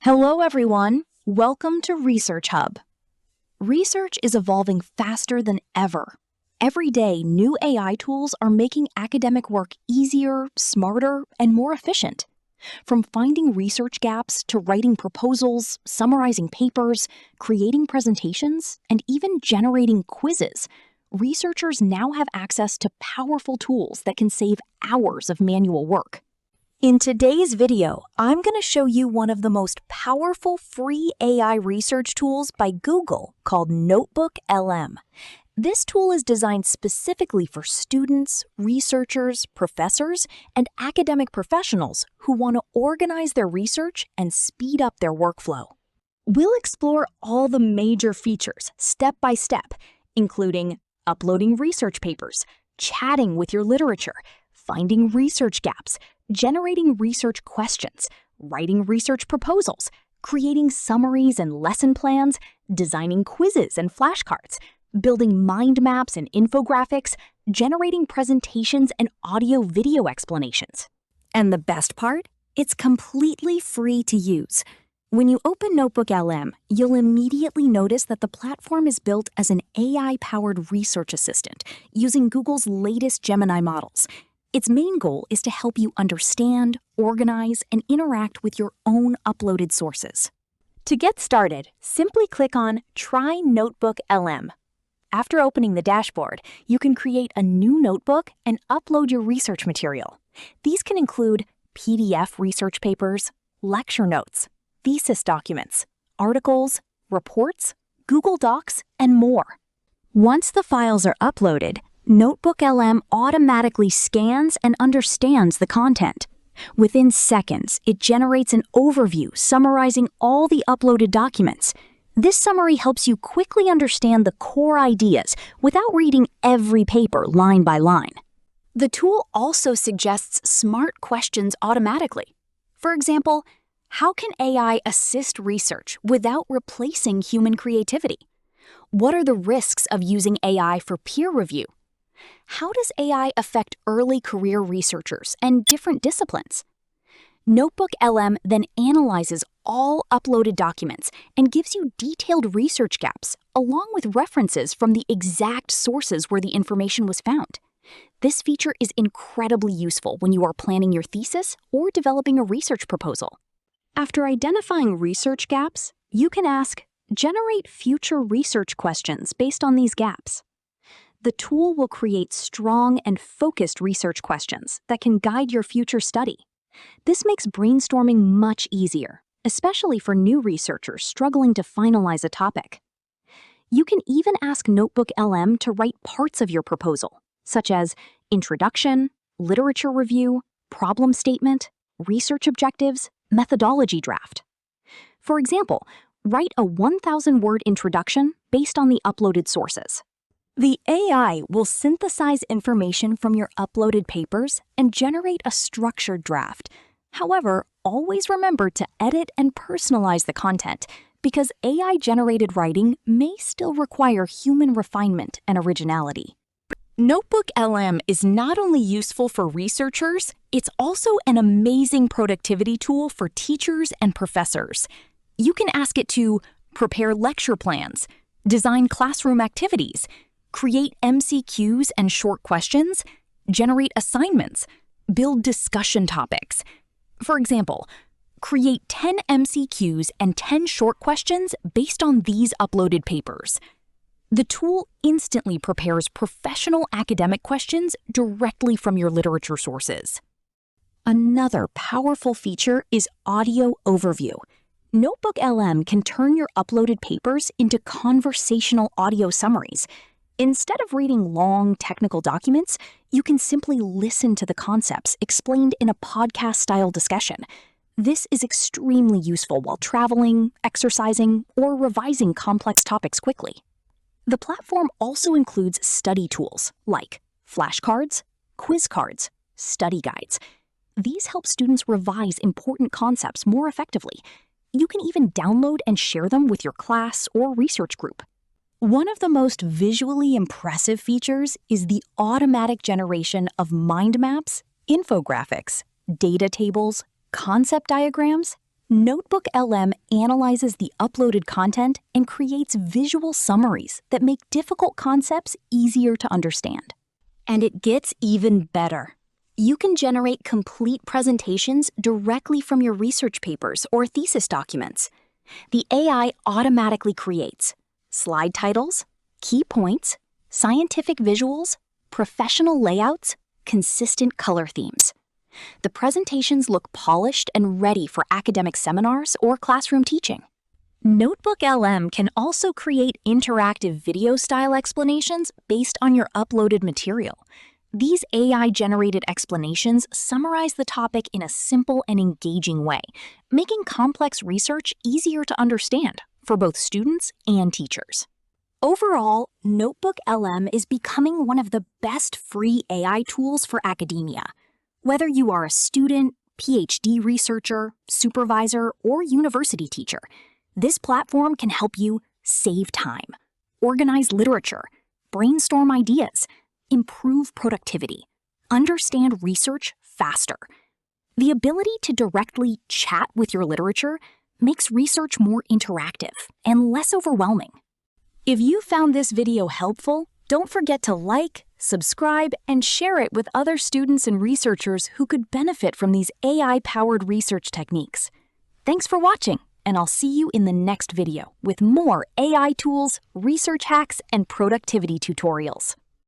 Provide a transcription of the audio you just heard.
Hello, everyone. Welcome to Research Hub. Research is evolving faster than ever. Every day, new AI tools are making academic work easier, smarter, and more efficient. From finding research gaps to writing proposals, summarizing papers, creating presentations, and even generating quizzes, researchers now have access to powerful tools that can save hours of manual work. In today's video, I'm going to show you one of the most powerful free AI research tools by Google called NotebookLM. This tool is designed specifically for students, researchers, professors, and academic professionals who want to organize their research and speed up their workflow. We'll explore all the major features step by step, including uploading research papers, chatting with your literature, finding research gaps, generating research questions, writing research proposals, creating summaries and lesson plans, designing quizzes and flashcards, building mind maps and infographics, generating presentations and audio-video explanations. And the best part? It's completely free to use. When you open NotebookLM, you'll immediately notice that the platform is built as an AI-powered research assistant using Google's latest Gemini models. Its main goal is to help you understand, organize, and interact with your own uploaded sources. To get started, simply click on Try NotebookLM. After opening the dashboard, you can create a new notebook and upload your research material. These can include PDF research papers, lecture notes, thesis documents, articles, reports, Google Docs, and more. Once the files are uploaded, NotebookLM automatically scans and understands the content. Within seconds, it generates an overview summarizing all the uploaded documents. This summary helps you quickly understand the core ideas without reading every paper line by line. The tool also suggests smart questions automatically. For example, how can AI assist research without replacing human creativity? What are the risks of using AI for peer review? How does AI affect early career researchers and different disciplines? NotebookLM then analyzes all uploaded documents and gives you detailed research gaps, along with references from the exact sources where the information was found. This feature is incredibly useful when you are planning your thesis or developing a research proposal. After identifying research gaps, you can ask, "Generate future research questions based on these gaps." The tool will create strong and focused research questions that can guide your future study. This makes brainstorming much easier, especially for new researchers struggling to finalize a topic. You can even ask NotebookLM to write parts of your proposal, such as introduction, literature review, problem statement, research objectives, methodology draft. For example, write a 1,000-word introduction based on the uploaded sources. The AI will synthesize information from your uploaded papers and generate a structured draft. However, always remember to edit and personalize the content, because AI-generated writing may still require human refinement and originality. NotebookLM is not only useful for researchers, it's also an amazing productivity tool for teachers and professors. You can ask it to prepare lecture plans, design classroom activities, create MCQs and short questions, generate assignments, build discussion topics. For example, create 10 MCQs and 10 short questions based on these uploaded papers. The tool instantly prepares professional academic questions directly from your literature sources. Another powerful feature is audio overview. NotebookLM can turn your uploaded papers into conversational audio summaries. Instead of reading long technical documents, you can simply listen to the concepts explained in a podcast-style discussion. This is extremely useful while traveling, exercising, or revising complex topics quickly. The platform also includes study tools like flashcards, quiz cards, study guides. These help students revise important concepts more effectively. You can even download and share them with your class or research group. One of the most visually impressive features is the automatic generation of mind maps, infographics, data tables, concept diagrams, NotebookLM analyzes the uploaded content and creates visual summaries that make difficult concepts easier to understand. And it gets even better. You can generate complete presentations directly from your research papers or thesis documents. The AI automatically creates slide titles, key points, scientific visuals, professional layouts, consistent color themes. The presentations look polished and ready for academic seminars or classroom teaching. NotebookLM can also create interactive video-style explanations based on your uploaded material. These AI-generated explanations summarize the topic in a simple and engaging way, making complex research easier to understand for both students and teachers. Overall, NotebookLM is becoming one of the best free AI tools for academia. Whether you are a student, PhD researcher, supervisor, or university teacher, this platform can help you save time, organize literature, brainstorm ideas, improve productivity, understand research faster. The ability to directly chat with your literature makes research more interactive and less overwhelming. If you found this video helpful, don't forget to like, subscribe, and share it with other students and researchers who could benefit from these AI-powered research techniques. Thanks for watching, and I'll see you in the next video with more AI tools, research hacks, and productivity tutorials.